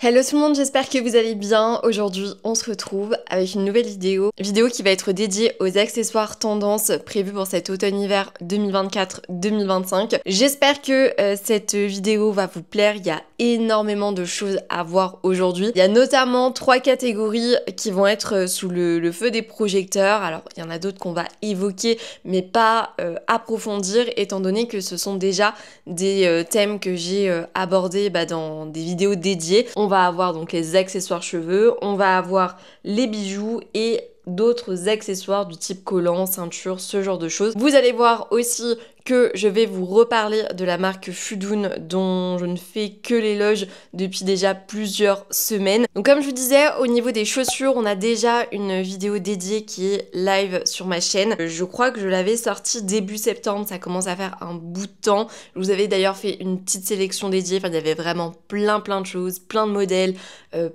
Hello tout le monde, j'espère que vous allez bien. Aujourd'hui, on se retrouve avec une nouvelle vidéo qui va être dédiée aux accessoires tendances prévus pour cet automne-hiver 2024-2025. J'espère que cette vidéo va vous plaire. Il y a énormément de choses à voir aujourd'hui. Il y a notamment 3 catégories qui vont être sous le feu des projecteurs. Alors, il y en a d'autres qu'on va évoquer, mais pas approfondir, étant donné que ce sont déjà des thèmes que j'ai abordés dans des vidéos dédiées. On va avoir donc les accessoires cheveux, on va avoir les bijoux et d'autres accessoires du type collant, ceinture, ce genre de choses. Vous allez voir aussi que je vais vous reparler de la marque Fudoun dont je ne fais que l'éloge depuis déjà plusieurs semaines. Donc comme je vous disais, au niveau des chaussures, on a déjà une vidéo dédiée qui est live sur ma chaîne. Je crois que je l'avais sortie début septembre, ça commence à faire un bout de temps. Je vous avais d'ailleurs fait une petite sélection dédiée, enfin il y avait vraiment plein de choses, plein de modèles,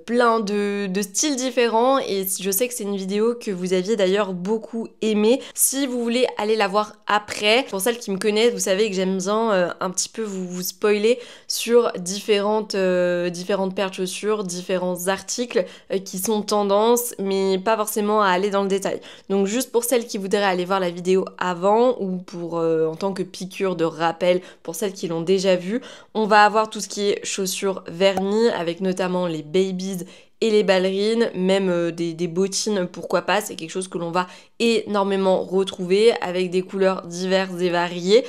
plein de styles différents et je sais que c'est une vidéo que vous aviez d'ailleurs beaucoup aimé. Si vous voulez aller la voir après, pour celles qui me connaissent, vous savez que j'aime bien un petit peu vous spoiler sur différentes paires de chaussures, différents articles qui sont tendances, mais pas forcément à aller dans le détail. Donc juste pour celles qui voudraient aller voir la vidéo avant ou pour en tant que piqûre de rappel pour celles qui l'ont déjà vue, on va avoir tout ce qui est chaussures vernis avec notamment les babies et les ballerines, même des bottines, pourquoi pas, c'est quelque chose que l'on va énormément retrouver avec des couleurs diverses et variées,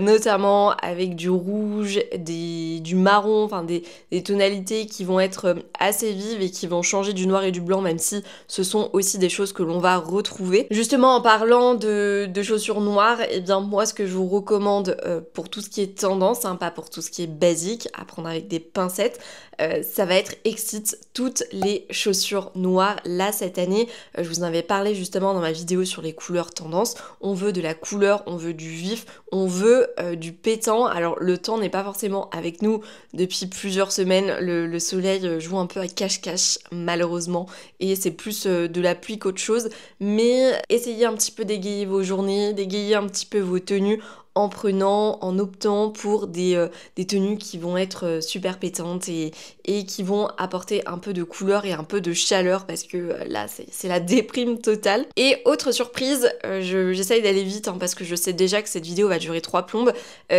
notamment avec du rouge, du marron, enfin des tonalités qui vont être assez vives et qui vont changer du noir et du blanc, même si ce sont aussi des choses que l'on va retrouver. Justement, en parlant de chaussures noires, et bien moi ce que je vous recommande pour tout ce qui est tendance, pas pour tout ce qui est basique, à prendre avec des pincettes, ça va être Exit toutes les chaussures noires. Là cette année, je vous en avais parlé justement dans ma vidéo sur les couleurs tendances. On veut de la couleur, on veut du vif, on veut du pétant. Alors le temps n'est pas forcément avec nous depuis plusieurs semaines. Le soleil joue un peu à cache-cache malheureusement et c'est plus de la pluie qu'autre chose. Mais essayez un petit peu d'égayer vos journées, d'égayer un petit peu vos tenues en optant pour des tenues qui vont être super pétantes et qui vont apporter un peu de couleur et un peu de chaleur parce que là c'est la déprime totale. Et autre surprise, j'essaye d'aller vite parce que je sais déjà que cette vidéo va durer 3 plombes,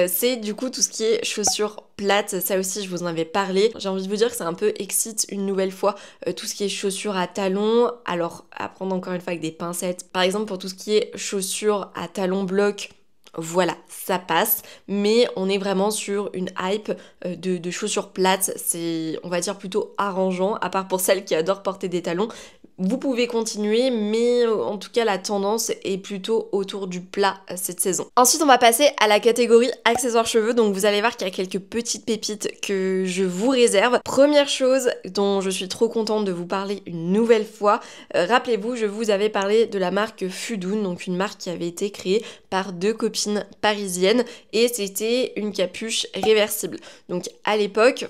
c'est du coup tout ce qui est chaussures plates. Ça aussi je vous en avais parlé. J'ai envie de vous dire que c'est un peu excite une nouvelle fois tout ce qui est chaussures à talons. Alors à prendre encore une fois avec des pincettes. Par exemple pour tout ce qui est chaussures à talons blocs, voilà, ça passe, mais on est vraiment sur une hype de chaussures plates, c'est, on va dire, plutôt arrangeant, à part pour celles qui adorent porter des talons. Vous pouvez continuer, mais en tout cas la tendance est plutôt autour du plat cette saison. Ensuite on va passer à la catégorie accessoires cheveux, donc vous allez voir qu'il y a quelques petites pépites que je vous réserve. Première chose dont je suis trop contente de vous parler une nouvelle fois, rappelez-vous, je vous avais parlé de la marque Fudoun, donc une marque qui avait été créée par 2 copines parisiennes et c'était une capuche réversible. Donc à l'époque,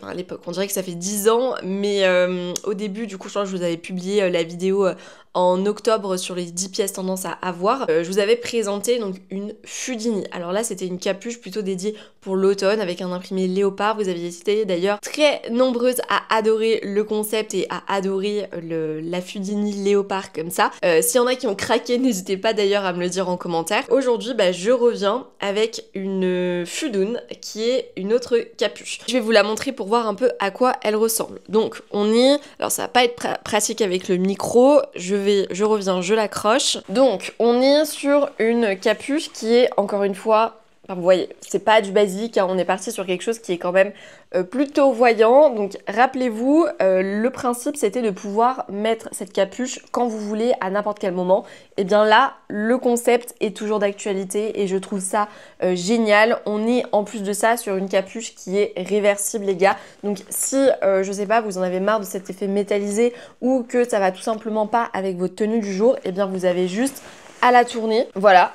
on dirait que ça fait 10 ans, mais au début du coup je crois que je vous avais publié la vidéo en octobre sur les 10 pièces tendances à avoir. Je vous avais présenté donc une Fudini. Alors là c'était une capuche plutôt dédiée pour l'automne avec un imprimé léopard. Vous aviez été d'ailleurs très nombreuses à adorer le concept et à adorer la Fudini léopard comme ça. S'il y en a qui ont craqué, n'hésitez pas d'ailleurs à me le dire en commentaire. Aujourd'hui je reviens avec une Fudoun qui est une autre capuche. Je vais vous la montrer pour voir un peu à quoi elle ressemble. Donc on y... Alors ça va pas être pratique avec le micro, je reviens, je l'accroche. Donc on est sur une capuche qui est encore une fois... Enfin, vous voyez, c'est pas du basique, on est parti sur quelque chose qui est quand même plutôt voyant. Donc rappelez-vous, le principe c'était de pouvoir mettre cette capuche quand vous voulez, à n'importe quel moment. Et bien là, le concept est toujours d'actualité et je trouve ça génial. On est en plus de ça sur une capuche qui est réversible les gars. Donc si, je sais pas, vous en avez marre de cet effet métallisé ou que ça va tout simplement pas avec votre tenue du jour, et bien vous avez juste à la tourner, voilà.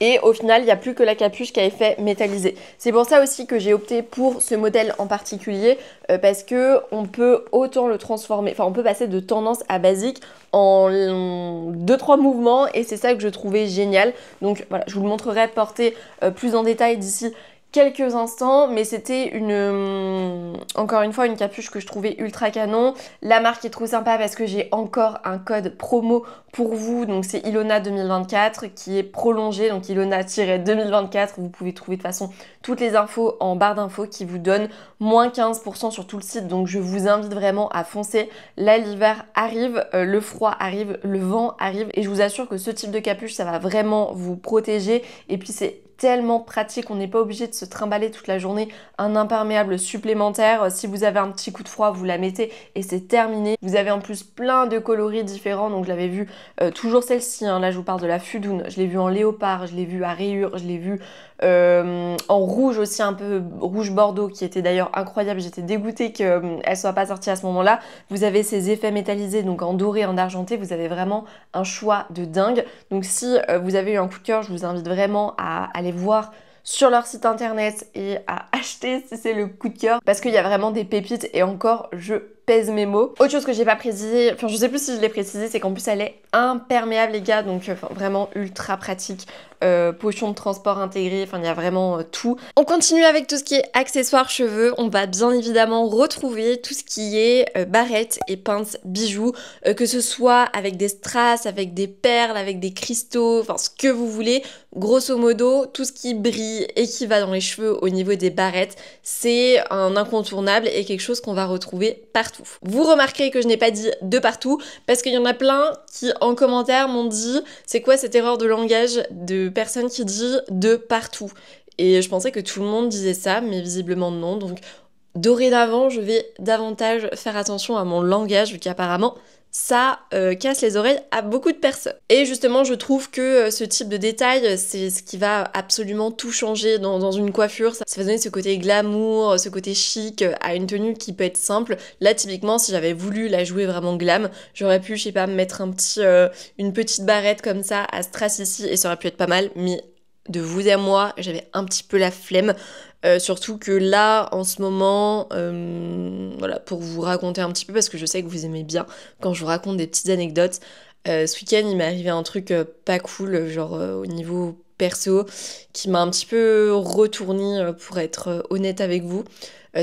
Et au final, il n'y a plus que la capuche qui a effet métallisé. C'est pour ça aussi que j'ai opté pour ce modèle en particulier, parce que on peut autant le transformer, enfin on peut passer de tendance à basique en 2-3 mouvements et c'est ça que je trouvais génial. Donc voilà, je vous le montrerai porté plus en détail d'ici quelques instants, mais c'était encore une fois une capuche que je trouvais ultra canon. La marque est trop sympa parce que j'ai encore un code promo pour vous, donc c'est Ilona 2024 qui est prolongé, donc Ilona-2024. Vous pouvez trouver de toute façon toutes les infos en barre d'infos qui vous donnent moins 15% sur tout le site, donc je vous invite vraiment à foncer. Là l'hiver arrive, le froid arrive, le vent arrive, et je vous assure que ce type de capuche ça va vraiment vous protéger, et puis c'est tellement pratique, on n'est pas obligé de se trimballer toute la journée un imperméable supplémentaire. Si vous avez un petit coup de froid, vous la mettez et c'est terminé. Vous avez en plus plein de coloris différents, donc je l'avais vu, toujours celle-ci, hein. Là je vous parle de la Fudoun, je l'ai vue en léopard, je l'ai vue à rayures, je l'ai vue en rouge aussi, un peu rouge bordeaux, qui était d'ailleurs incroyable. J'étais dégoûtée qu'elle soit pas sortie à ce moment-là. Vous avez ces effets métallisés, donc en doré, en argenté, vous avez vraiment un choix de dingue. Donc si vous avez eu un coup de cœur, je vous invite vraiment à aller voir sur leur site internet et à acheter si c'est le coup de cœur, parce qu'il y a vraiment des pépites, et encore je pèse mes mots. Autre chose que j'ai pas précisé, enfin je sais plus si je l'ai précisé, c'est qu'en plus elle est imperméable les gars, donc vraiment ultra pratique. Pochon de transport intégré, enfin il y a vraiment tout. On continue avec tout ce qui est accessoires cheveux. On va bien évidemment retrouver tout ce qui est barrettes et pinces bijoux, que ce soit avec des strass, avec des perles, avec des cristaux, enfin ce que vous voulez. Grosso modo, tout ce qui brille et qui va dans les cheveux au niveau des barrettes, c'est un incontournable et quelque chose qu'on va retrouver partout. Vous remarquerez que je n'ai pas dit de partout, parce qu'il y en a plein qui en commentaire m'ont dit c'est quoi cette erreur de langage de personne qui dit de partout. Et je pensais que tout le monde disait ça, mais visiblement non. Donc dorénavant, je vais davantage faire attention à mon langage, vu qu'apparemment ça casse les oreilles à beaucoup de personnes. Et justement, je trouve que ce type de détail, c'est ce qui va absolument tout changer dans une coiffure. Ça va donner ce côté glamour, ce côté chic à une tenue qui peut être simple. Là, typiquement, si j'avais voulu la jouer vraiment glam, j'aurais pu, je sais pas, mettre une petite barrette comme ça à strass ici, et ça aurait pu être pas mal, mais de vous à moi, j'avais un petit peu la flemme. Surtout que là, en ce moment, voilà, pour vous raconter un petit peu, parce que je sais que vous aimez bien quand je vous raconte des petites anecdotes, ce week-end, il m'est arrivé un truc pas cool, genre au niveau perso, qui m'a un petit peu retourné, pour être honnête avec vous.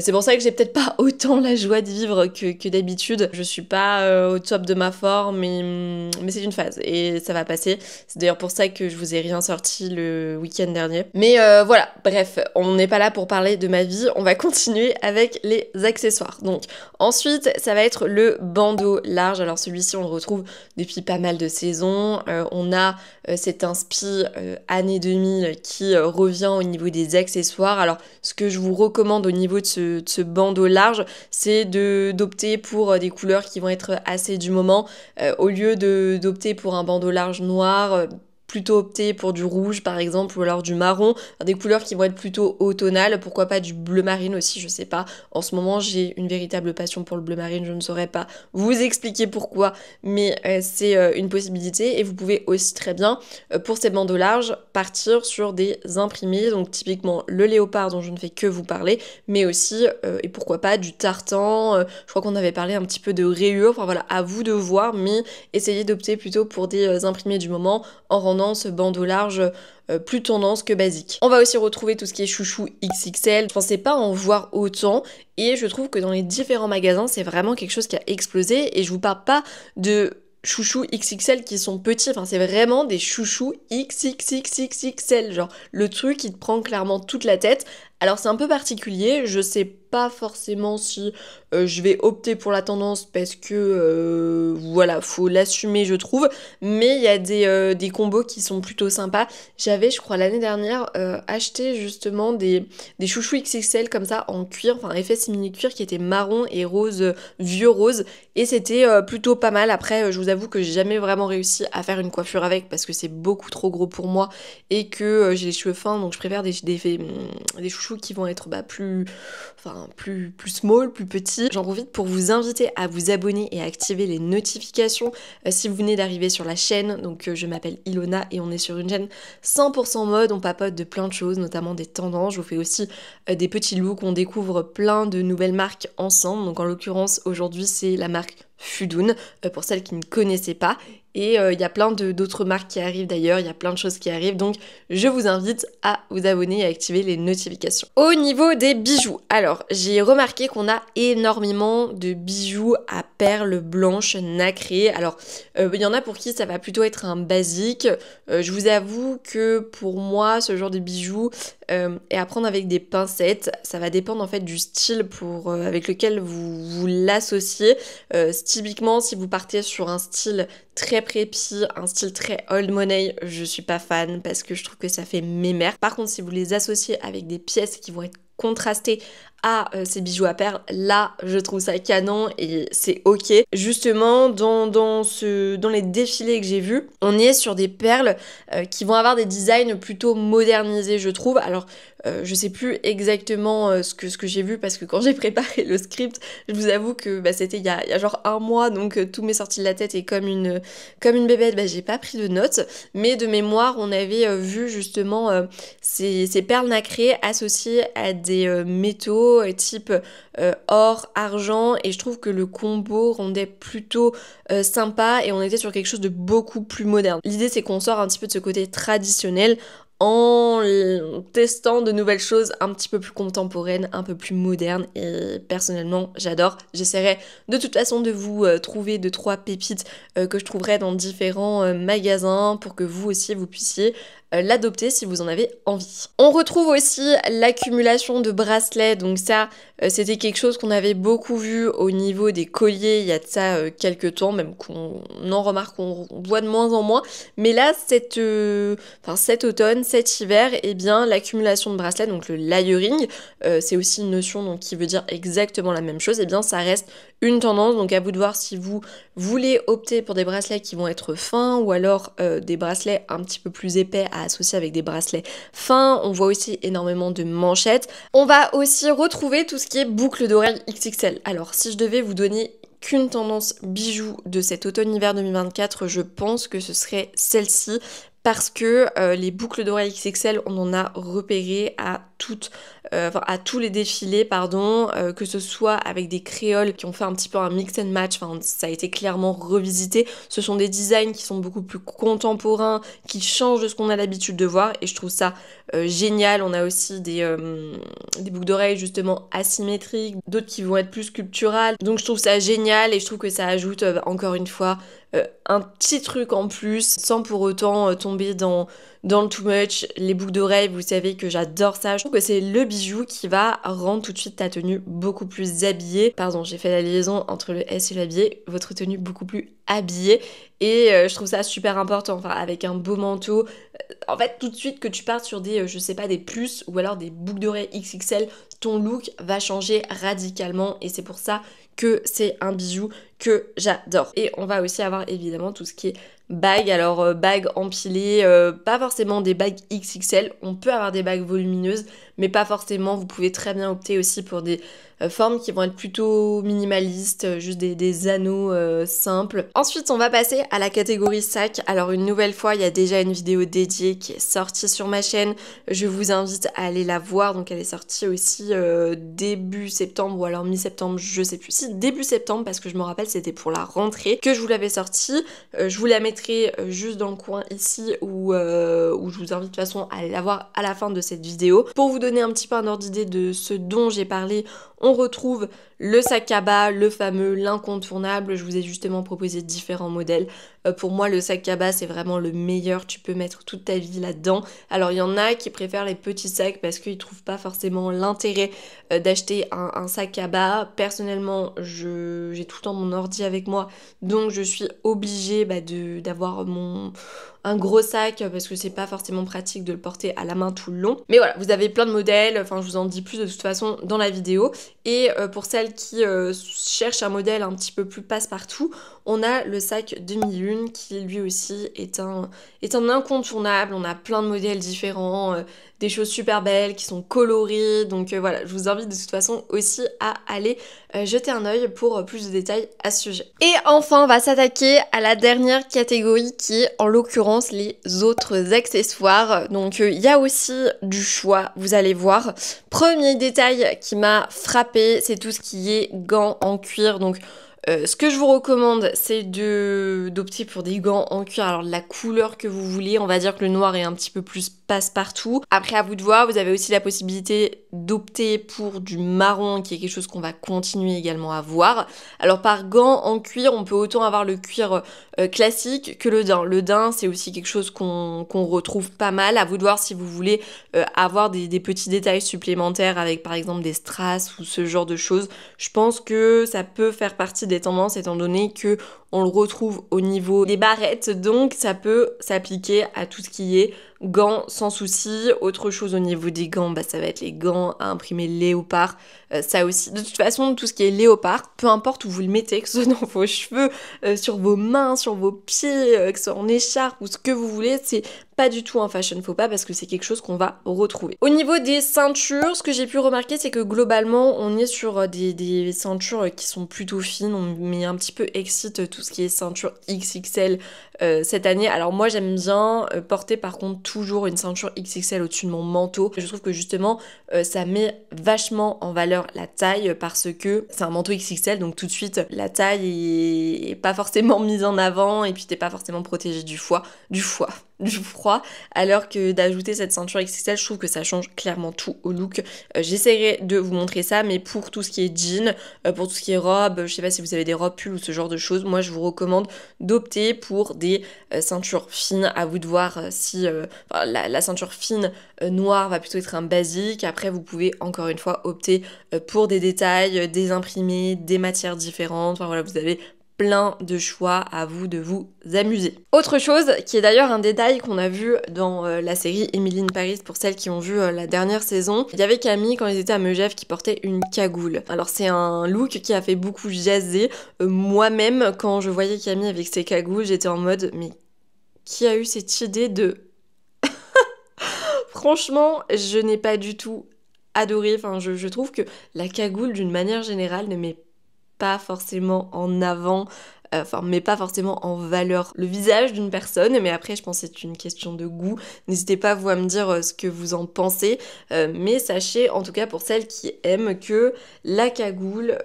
C'est pour ça que j'ai peut-être pas autant la joie de vivre que d'habitude. Je suis pas au top de ma forme, mais c'est une phase et ça va passer. C'est d'ailleurs pour ça que je vous ai rien sorti le week-end dernier. Mais voilà, bref, on n'est pas là pour parler de ma vie, on va continuer avec les accessoires. Donc ensuite, ça va être le bandeau large. Alors celui-ci, on le retrouve depuis pas mal de saisons. On a cet inspi année 2000 qui revient au niveau des accessoires. Alors ce que je vous recommande au niveau de ce bandeau large, c'est d'opter pour des couleurs qui vont être assez du moment, au lieu d'opter pour un bandeau large noir. Plutôt opter pour du rouge par exemple, ou alors du marron, des couleurs qui vont être plutôt automnales, pourquoi pas du bleu marine aussi, je sais pas. En ce moment j'ai une véritable passion pour le bleu marine, je ne saurais pas vous expliquer pourquoi, mais c'est une possibilité. Et vous pouvez aussi très bien, pour ces bandeaux larges, partir sur des imprimés, donc typiquement le léopard dont je ne fais que vous parler, mais aussi, et pourquoi pas, du tartan, je crois qu'on avait parlé un petit peu de rayures, enfin voilà, à vous de voir, mais essayez d'opter plutôt pour des imprimés du moment, en rendant ce bandeau large plus tendance que basique. On va aussi retrouver tout ce qui est chouchou XXL. Je pensais pas en voir autant, et je trouve que dans les différents magasins, c'est vraiment quelque chose qui a explosé. Et je vous parle pas de chouchous XXL qui sont petits, enfin c'est vraiment des chouchous XXXXXL, genre le truc qui te prend clairement toute la tête. Alors c'est un peu particulier, je sais pas forcément si je vais opter pour la tendance, parce que voilà, faut l'assumer je trouve, mais il y a des combos qui sont plutôt sympas. J'avais, je crois l'année dernière, acheté justement des chouchous XXL comme ça en cuir, enfin effet simili cuir, qui était marron et rose, vieux rose, et c'était plutôt pas mal. Après je vous avoue que j'ai jamais vraiment réussi à faire une coiffure avec, parce que c'est beaucoup trop gros pour moi et que j'ai les cheveux fins, donc je préfère des chouchous qui vont être plus small, plus petits. J'en profite pour vous inviter à vous abonner et à activer les notifications si vous venez d'arriver sur la chaîne. Donc je m'appelle Ilona et on est sur une chaîne 100% mode, on papote de plein de choses, notamment des tendances. Je vous fais aussi des petits looks, on découvre plein de nouvelles marques ensemble. Donc en l'occurrence aujourd'hui c'est la marque Fudoun, pour celles qui ne connaissaient pas. Et il y a plein d'autres marques qui arrivent d'ailleurs, il y a plein de choses qui arrivent, donc je vous invite à vous abonner et à activer les notifications. Au niveau des bijoux, alors j'ai remarqué qu'on a énormément de bijoux à perles blanches nacrées. Alors il y en a pour qui ça va plutôt être un basique. Je vous avoue que pour moi ce genre de bijoux est à prendre avec des pincettes. Ça va dépendre en fait du style avec lequel vous l'associez. Typiquement si vous partez sur un style très prépi, un style très old money, je suis pas fan parce que je trouve que ça fait mémère. Par contre, si vous les associez avec des pièces qui vont être contrastées à ces bijoux à perles, là je trouve ça canon et c'est ok. Justement dans les défilés que j'ai vus, on est sur des perles qui vont avoir des designs plutôt modernisés je trouve. Alors je sais plus exactement ce que j'ai vu parce que quand j'ai préparé le script, je vous avoue que c'était il y a genre un mois, donc tout m'est sorti de la tête et comme une bébête, j'ai pas pris de notes, mais de mémoire on avait vu justement ces perles nacrées associées à des métaux type or, argent, et je trouve que le combo rendait plutôt sympa et on était sur quelque chose de beaucoup plus moderne. L'idée c'est qu'on sort un petit peu de ce côté traditionnel en testant de nouvelles choses un petit peu plus contemporaines, un peu plus modernes, et personnellement j'adore. J'essaierai de toute façon de vous trouver 2-3 pépites que je trouverai dans différents magasins pour que vous aussi vous puissiez l'adopter si vous en avez envie. On retrouve aussi l'accumulation de bracelets, donc ça c'était quelque chose qu'on avait beaucoup vu au niveau des colliers il y a de ça quelques temps, même qu'on en remarque, qu'on voit de moins en moins, mais là cet automne, cet hiver, eh bien l'accumulation de bracelets, donc le layering, c'est aussi une notion donc, qui veut dire exactement la même chose, eh bien ça reste une tendance, donc à vous de voir si vous voulez opter pour des bracelets qui vont être fins ou alors des bracelets un petit peu plus épais à associer avec des bracelets fins. On voit aussi énormément de manchettes. On va aussi retrouver tout ce qui est boucle d'oreille XXL. Alors si je devais vous donner qu'une tendance bijoux de cet automne-hiver 2024, je pense que ce serait celle-ci. Parce que les boucles d'oreilles XXL, on en a repéré à tous les défilés, que ce soit avec des créoles qui ont fait un petit peu un mix and match, ça a été clairement revisité. Ce sont des designs qui sont beaucoup plus contemporains, qui changent de ce qu'on a l'habitude de voir, et je trouve ça génial. On a aussi des boucles d'oreilles justement asymétriques, d'autres qui vont être plus sculpturales, donc je trouve ça génial et je trouve que ça ajoute encore une fois un petit truc en plus sans pour autant tomber dans le too much. Les boucles d'oreilles, vous savez que j'adore ça. Je trouve que c'est le bijou qui va rendre tout de suite ta tenue beaucoup plus habillée. Pardon, j'ai fait la liaison entre le S et l'habillé. Votre tenue beaucoup plus habillée. Et je trouve ça super important. Avec un beau manteau. En fait, tout de suite que tu partes sur des, des plus ou alors des boucles d'oreilles XXL, ton look va changer radicalement. Et c'est pour ça que c'est un bijou que j'adore. Et on va aussi avoir évidemment tout ce qui est bagues. Alors bagues empilées, pas forcément des bagues XXL, on peut avoir des bagues volumineuses, mais pas forcément. Vous pouvez très bien opter aussi pour des formes qui vont être plutôt minimalistes, juste des anneaux simples. Ensuite, on va passer à la catégorie sac. Alors une nouvelle fois, il y a déjà une vidéo dédiée qui est sortie sur ma chaîne. Je vous invite à aller la voir. Donc elle est sortie aussi début septembre ou alors mi-septembre, je sais plus. Si, début septembre, parce que je me rappelle, c'était pour la rentrée que je vous l'avais sortie. Je vous la mettrai juste dans le coin ici où je vous invite de toute façon à aller la voir à la fin de cette vidéo. Pour vous donner un petit peu un ordre d'idée de ce dont j'ai parlé, on retrouve le sac à bas, le fameux, l'incontournable. Je vous ai justement proposé différents modèles. Pour moi, le sac à bas, c'est vraiment le meilleur. Tu peux mettre toute ta vie là-dedans. Alors, il y en a qui préfèrent les petits sacs parce qu'ils trouvent pas forcément l'intérêt d'acheter un sac à bas. Personnellement, j'ai tout le temps mon ordi avec moi, donc je suis obligée d'avoir un gros sac parce que c'est pas forcément pratique de le porter à la main tout le long. Mais voilà, vous avez plein de modèles, je vous en dis plus de toute façon dans la vidéo. Et pour celles qui cherchent un modèle un petit peu plus passe-partout, on a le sac demi-lune qui lui aussi est un incontournable. On a plein de modèles différents, des choses super belles qui sont colorées. Donc voilà, je vous invite de toute façon aussi à aller jeter un œil pour plus de détails à ce sujet. Et enfin, on va s'attaquer à la dernière catégorie qui est en l'occurrence les autres accessoires. Donc il y a aussi du choix, vous allez voir. Premier détail qui m'a frappé, c'est tout ce qui est gants en cuir. Donc Ce que je vous recommande, c'est d'opter pour des gants en cuir, alors de la couleur que vous voulez. On va dire que le noir est un petit peu plus passe-partout. Après, à vous de voir, vous avez aussi la possibilité d'opter pour du marron, qui est quelque chose qu'on va continuer également à voir. Alors par gants en cuir, on peut autant avoir le cuir classique que le daim. Le daim, c'est aussi quelque chose qu'on retrouve pas mal. À vous de voir si vous voulez avoir des petits détails supplémentaires avec par exemple des strass ou ce genre de choses. Je pense que ça peut faire partie des tendances étant donné que on le retrouve au niveau des barrettes, donc ça peut s'appliquer à tout ce qui est gants sans souci. Autre chose au niveau des gants, bah, ça va être les gants à imprimer léopard. Ça aussi, de toute façon, tout ce qui est léopard, peu importe où vous le mettez, que ce soit dans vos cheveux, sur vos mains, sur vos pieds, que ce soit en écharpe ou ce que vous voulez, c'est pas du tout un fashion faux pas parce que c'est quelque chose qu'on va retrouver. Au niveau des ceintures, ce que j'ai pu remarquer, c'est que globalement, on est sur des ceintures qui sont plutôt fines. On met un petit peu excite tout ce qui est ceinture XXL cette année. Alors moi, j'aime bien porter par contre toujours une ceinture XXL au-dessus de mon manteau. Je trouve que justement, ça met vachement en valeur la taille parce que c'est un manteau XXL, donc tout de suite, la taille est pas forcément mise en avant et puis t'es pas forcément protégé du froid, alors que d'ajouter cette ceinture XXL, je trouve que ça change clairement tout au look. J'essaierai de vous montrer ça, mais pour tout ce qui est jean, pour tout ce qui est robe, je sais pas si vous avez des robes pulls ou ce genre de choses, moi je vous recommande d'opter pour des ceintures fines. À vous de voir si la ceinture fine noire va plutôt être un basique. Après vous pouvez encore une fois opter pour des détails, des imprimés, des matières différentes. Enfin voilà, vous avez plein de choix, à vous de vous amuser. Autre chose, qui est d'ailleurs un détail qu'on a vu dans la série Emily in Paris, pour celles qui ont vu la dernière saison, il y avait Camille quand ils étaient à Megève qui portait une cagoule. Alors c'est un look qui a fait beaucoup jaser. Moi-même, quand je voyais Camille avec ses cagoules, j'étais en mode mais qui a eu cette idée de... Franchement, je n'ai pas du tout adoré. Enfin, je trouve que la cagoule, d'une manière générale, ne met pas forcément en avant, mais pas forcément en valeur le visage d'une personne, mais après je pense que c'est une question de goût. N'hésitez pas vous à me dire ce que vous en pensez, mais sachez en tout cas pour celles qui aiment que la cagoule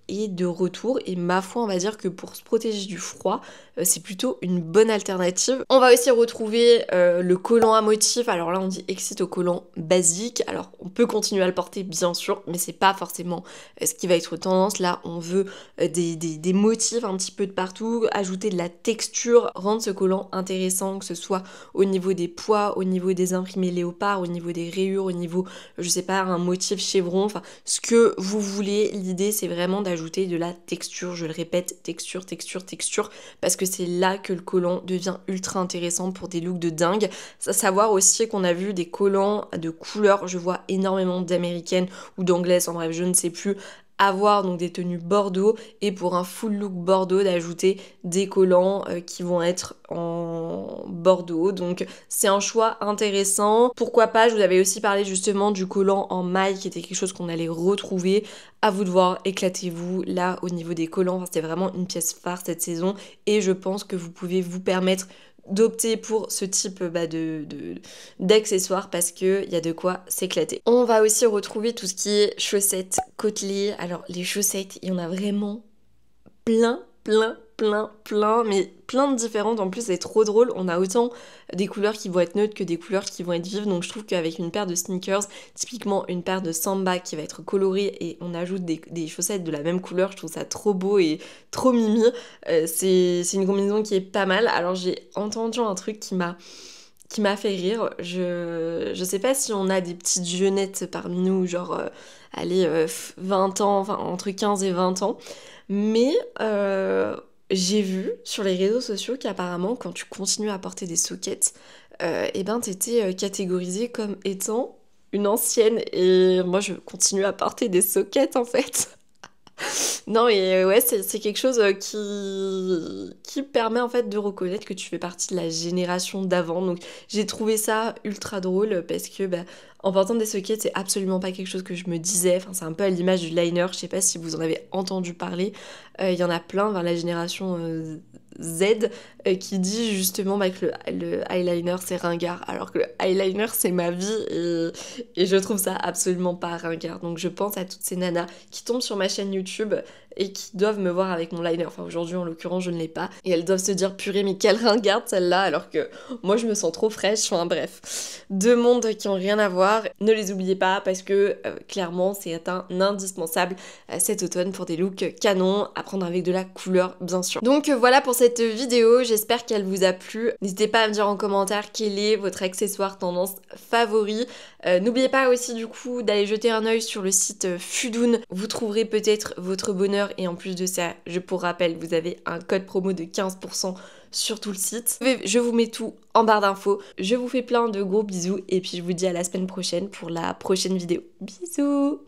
est de retour, et ma foi on va dire que pour se protéger du froid, c'est plutôt une bonne alternative. On va aussi retrouver le collant à motif. Alors là on dit excite au collant basique, alors on peut continuer à le porter bien sûr, mais c'est pas forcément ce qui va être tendance. Là on veut des motifs un petit peu de partout, ajouter de la texture, rendre ce collant intéressant, que ce soit au niveau des poids, au niveau des imprimés léopard, au niveau des rayures, au niveau, je sais pas, un motif chevron, enfin ce que vous voulez. L'idée c'est vraiment d'ajouter de la texture, je le répète, texture, texture, texture, parce que c'est là que le collant devient ultra intéressant pour des looks de dingue. À savoir aussi qu'on a vu des collants de couleurs, je vois énormément d'américaines ou d'anglaises, en bref je ne sais plus, avoir donc des tenues bordeaux, et pour un full look bordeaux d'ajouter des collants qui vont être en bordeaux. Donc c'est un choix intéressant. Pourquoi pas, je vous avais aussi parlé justement du collant en maille qui était quelque chose qu'on allait retrouver. À vous de voir, éclatez-vous. Là au niveau des collants, enfin, c'était vraiment une pièce phare cette saison, et je pense que vous pouvez vous permettre d'opter pour ce type d'accessoires parce qu'il y a de quoi s'éclater. On va aussi retrouver tout ce qui est chaussettes côtelées. Alors les chaussettes, il y en a vraiment plein, mais plein de différentes. En plus c'est trop drôle, on a autant des couleurs qui vont être neutres que des couleurs qui vont être vives, donc je trouve qu'avec une paire de sneakers, typiquement une paire de samba qui va être colorée, et on ajoute des chaussettes de la même couleur, je trouve ça trop beau et trop mimi. C'est une combinaison qui est pas mal. Alors j'ai entendu un truc qui m'a fait rire. Je sais pas si on a des petites jeunettes parmi nous, genre allez 20 ans, enfin entre 15 et 20 ans, mais j'ai vu sur les réseaux sociaux qu'apparemment quand tu continues à porter des sockets, et ben t'étais catégorisée comme étant une ancienne, et moi je continue à porter des sockets en fait. Non et ouais, c'est quelque chose qui permet en fait de reconnaître que tu fais partie de la génération d'avant. Donc j'ai trouvé ça ultra drôle parce que bah, en portant des sockets, c'est absolument pas quelque chose que je me disais. Enfin, c'est un peu à l'image du liner, je sais pas si vous en avez entendu parler. Il y en a plein vers la génération qui dit justement que le eyeliner c'est ringard, alors que le eyeliner c'est ma vie et je trouve ça absolument pas ringard. Donc je pense à toutes ces nanas qui tombent sur ma chaîne YouTube et qui doivent me voir avec mon liner. Enfin aujourd'hui en l'occurrence je ne l'ai pas. Et elles doivent se dire purée mais quelle ringarde celle-là, alors que moi je me sens trop fraîche. Enfin bref, deux mondes qui ont rien à voir. Ne les oubliez pas parce que clairement c'est un indispensable cet automne pour des looks canons, à prendre avec de la couleur bien sûr. Donc voilà pour cette vidéo, j'espère qu'elle vous a plu. N'hésitez pas à me dire en commentaire quel est votre accessoire tendance favori. N'oubliez pas aussi du coup d'aller jeter un œil sur le site Fudoun. Vous trouverez peut-être votre bonheur et en plus de ça, pour rappel, vous avez un code promo de 15% sur tout le site. Je vous mets tout en barre d'infos. Je vous fais plein de gros bisous et puis je vous dis à la semaine prochaine pour la prochaine vidéo. Bisous!